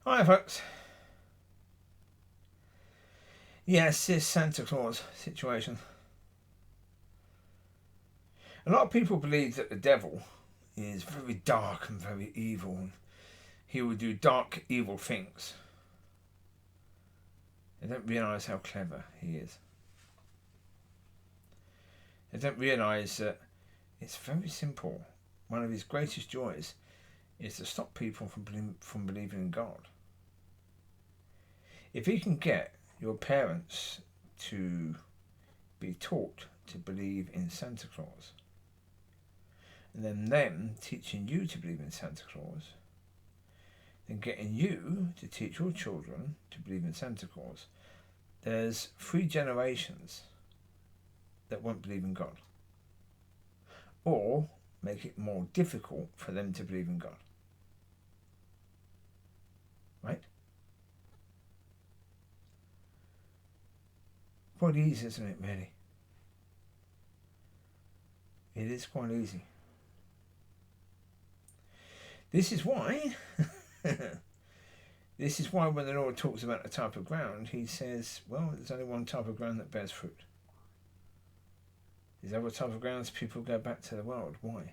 Hi folks. Yes, this Santa Claus situation. A lot of people believe that the devil is very dark and very evil, and he will do dark, evil things. They don't realise how clever he is. They don't realise that it's very simple. One of his greatest joys is to stop people from believing in God. If he can get your parents to be taught to believe in Santa Claus, and then them teaching you to believe in Santa Claus, then getting you to teach your children to believe in Santa Claus, there's 3 generations that won't believe in God, or make it more difficult for them to believe in God. Right? Quite easy, isn't it, really? It is quite easy. This is why when the Lord talks about a type of ground, he says, well, there's only one type of ground that bears fruit. These other type of grounds, people go back to the world. Why?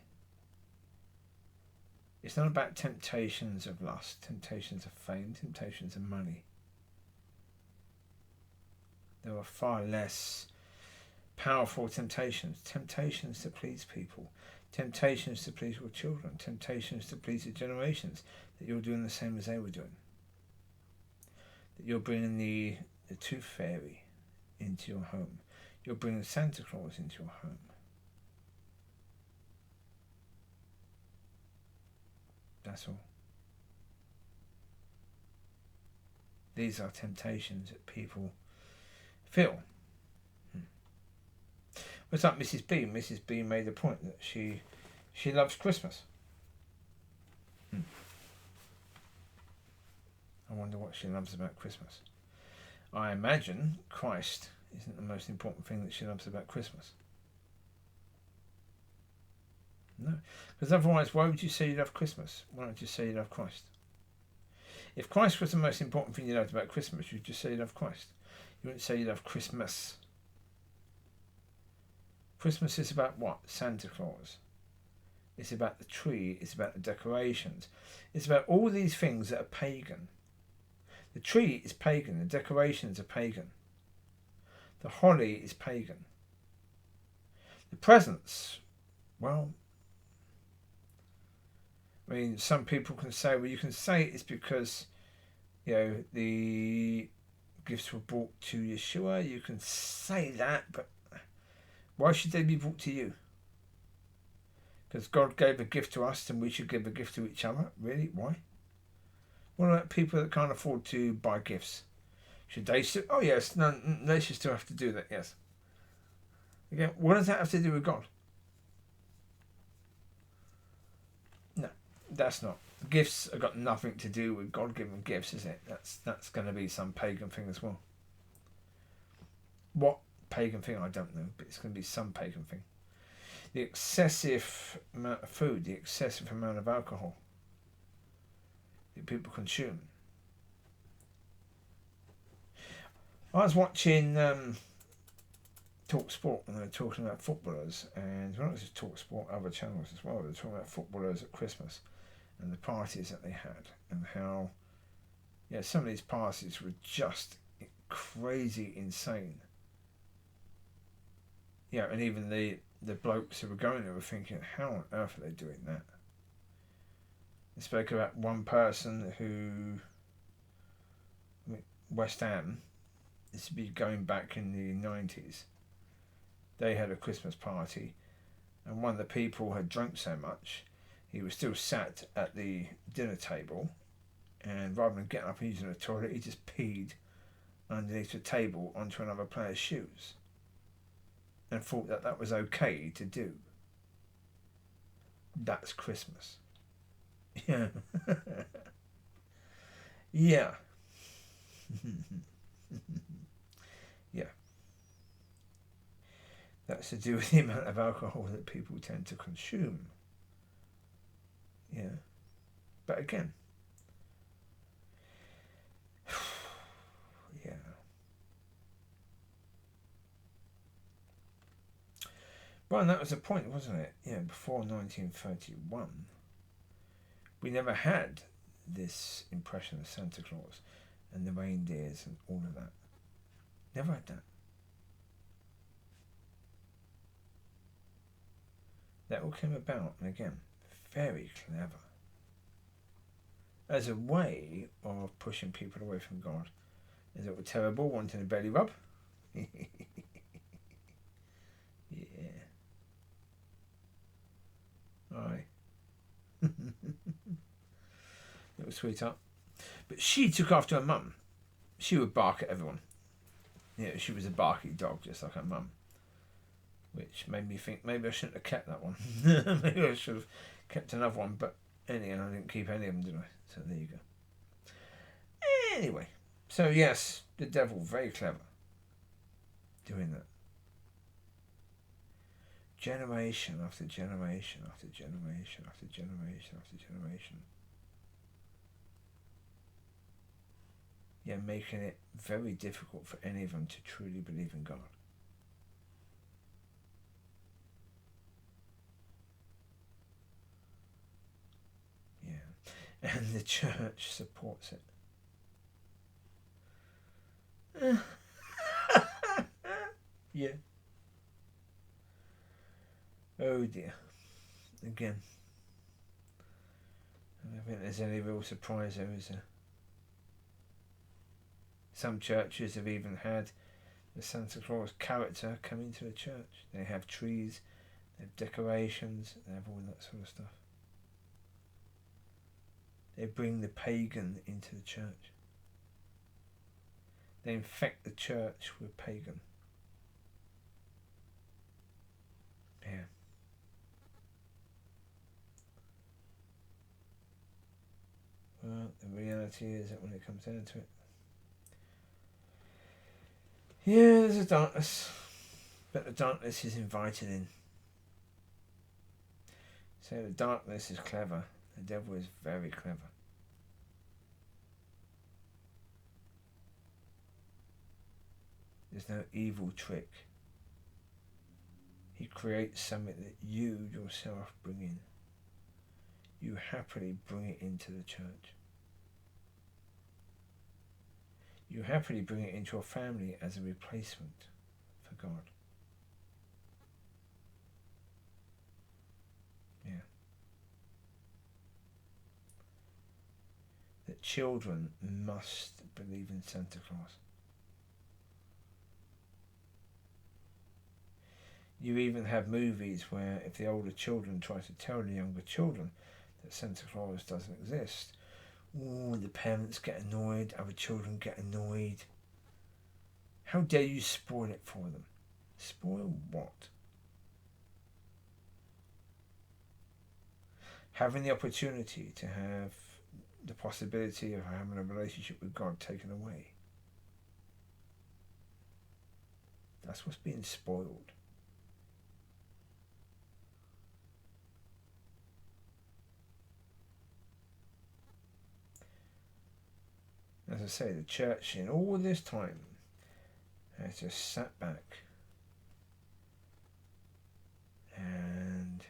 It's not about temptations of lust, temptations of fame, temptations of money. There are far less powerful temptations. Temptations to please people. Temptations to please your children. Temptations to please the generations. That you're doing the same as they were doing. That you're bringing the tooth fairy into your home. You're bringing Santa Claus into your home. That's all. These are temptations that people feel. What's up, Mrs. B? Mrs. B made the point that she loves Christmas. I wonder what she loves about Christmas. I imagine Christ isn't the most important thing that she loves about Christmas. No, because otherwise, why would you say you love Christmas? Why don't you say you love Christ? If Christ was the most important thing you loved about Christmas, you'd just say you love Christ. You wouldn't say you love Christmas. Christmas is about what? Santa Claus. It's about the tree. It's about the decorations. It's about all these things that are pagan. The tree is pagan. The decorations are pagan. The holly is pagan. The presents, well, I mean, some people can say, well, you can say it's because, the gifts were brought to Yeshua. You can say that, but why should they be brought to you? Because God gave a gift to us and we should give a gift to each other? Really? Why? What about people that can't afford to buy gifts? Should they still... Oh, yes. No, they should still have to do that, yes. Again, what does that have to do with God? No, that's not. Gifts have got nothing to do with God giving gifts, is it? That's going to be some pagan thing as well. What pagan thing? I don't know, but it's going to be some pagan thing. The excessive amount of food, the excessive amount of alcohol that people consume. I was watching Talk Sport and they were talking about footballers, and not just Talk Sport, other channels as well. They were talking about footballers at Christmas and the parties that they had, and how some of these parties were just crazy insane. Yeah, and even the blokes who were going there were thinking, how on earth are they doing that? They spoke about one person who, West Ham, this would be going back in the 90s, they had a Christmas party, and one of the people had drunk so much, he was still sat at the dinner table, and rather than getting up and using the toilet, he just peed underneath the table onto another player's shoes. And thought that was okay to do. That's Christmas. Yeah. Yeah. Yeah. That's to do with the amount of alcohol that people tend to consume. Yeah. But again, Well, that was the point, wasn't it? Yeah, before 1931, we never had this impression of Santa Claus and the reindeers and all of that. Never had that. That all came about, and again, very clever, as a way of pushing people away from God. Is it terrible wanting a belly rub? Yeah. Aye. Little sweetheart. But she took after her mum. She would bark at everyone. Yeah, she was a barky dog, just like her mum. Which made me think maybe I shouldn't have kept that one. Maybe I should have kept another one. But anyhow, I didn't keep any of them, did I? So there you go. Anyway. So yes, the devil, very clever. Doing that. Generation after generation after generation after generation after generation. Yeah, making it very difficult for any of them to truly believe in God. Yeah. And the church supports it. Yeah. Oh dear. Again. I don't think there's any real surprise there, is there? Some churches have even had the Santa Claus character come into the church. They have trees, they have decorations, they have all that sort of stuff. They bring the pagan into the church. They infect the church with pagan. Yeah. Well, the reality is that when it comes down to it, yeah, there's a darkness, but the darkness is invited in. So the darkness is clever. The devil is very clever. There's no evil trick. He creates something that you yourself bring in. You happily bring it into the church. You happily bring it into your family as a replacement for God. Yeah. That children must believe in Santa Claus. You even have movies where if the older children try to tell the younger children that Santa Claus doesn't exist, the parents get annoyed, other children get annoyed. How dare you spoil it for them? Spoil what? Having the opportunity to have the possibility of having a relationship with God taken away. That's what's being spoiled. As I say, the church in all this time has just sat back and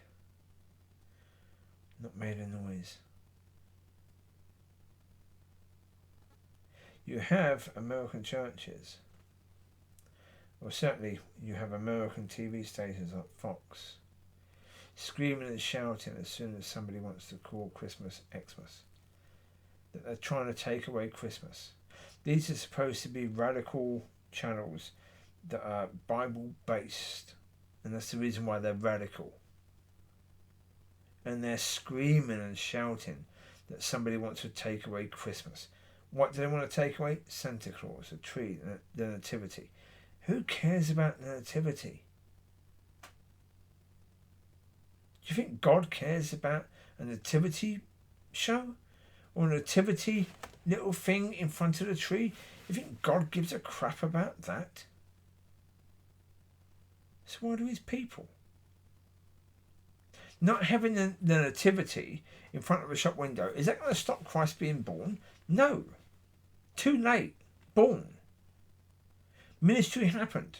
not made a noise. You have American churches, or certainly you have American TV stations like Fox, screaming and shouting as soon as somebody wants to call Christmas Xmas, that they're trying to take away Christmas. These are supposed to be radical channels that are Bible based, and that's the reason why they're radical. And they're screaming and shouting that somebody wants to take away Christmas. What do they want to take away? Santa Claus, a tree, the nativity. Who cares about the nativity? Do you think God cares about a nativity show? Or a nativity little thing in front of the tree? You think God gives a crap about that? So why do his people? Not having the nativity in front of a shop window, is that going to stop Christ being born? No. Too late. Born. Ministry happened.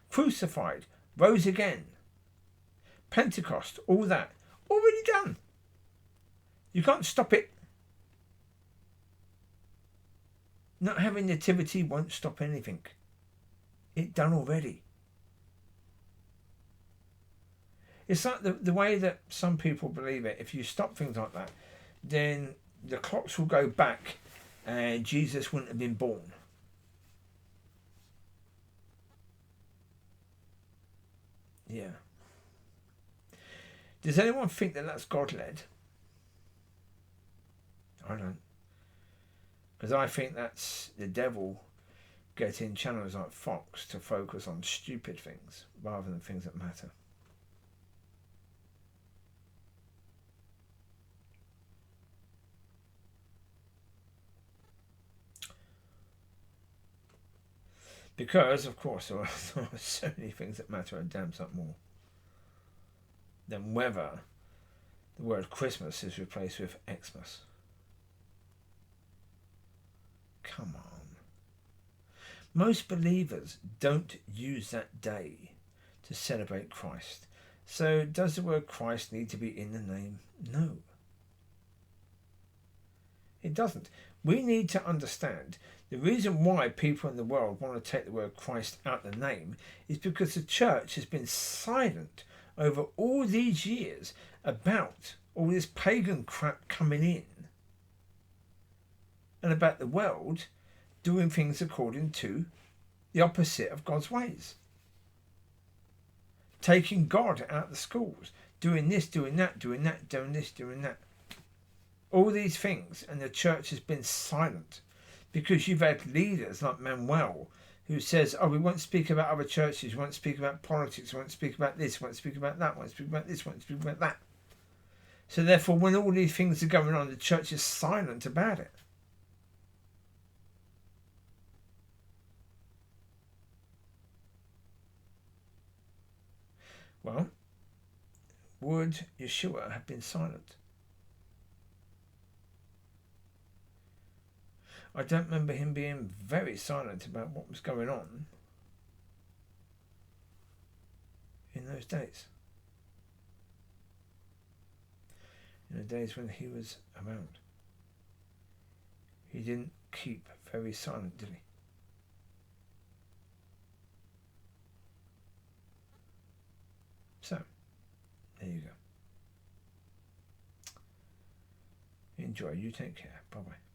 Crucified. Rose again. Pentecost, all that, already done. You can't stop it. Not having nativity won't stop anything. It's done already. It's like the way that some people believe it. If you stop things like that, then the clocks will go back and Jesus wouldn't have been born. Yeah. Does anyone think that that's God-led? I don't. Because I think that's the devil getting channels like Fox to focus on stupid things rather than things that matter. Because, of course, there are so many things that matter a damn sight more than whether the word Christmas is replaced with Xmas. Come on. Most believers don't use that day to celebrate Christ. So does the word Christ need to be in the name? No. It doesn't. We need to understand the reason why people in the world want to take the word Christ out of the name is because the church has been silent over all these years about all this pagan crap coming in and about the world doing things according to the opposite of God's ways. Taking God out of the schools, doing this, doing that, doing that, doing this, doing that. All these things, and the church has been silent because you've had leaders like Manuel who says, oh, we won't speak about other churches, we won't speak about politics, we won't speak about this, we won't speak about that, we won't speak about this, we won't speak about that. So therefore, when all these things are going on, the church is silent about it. Well, would Yeshua have been silent? I don't remember him being very silent about what was going on in those days. In the days when he was around. He didn't keep very silent, did he? So, there you go. Enjoy. You take care. Bye-bye.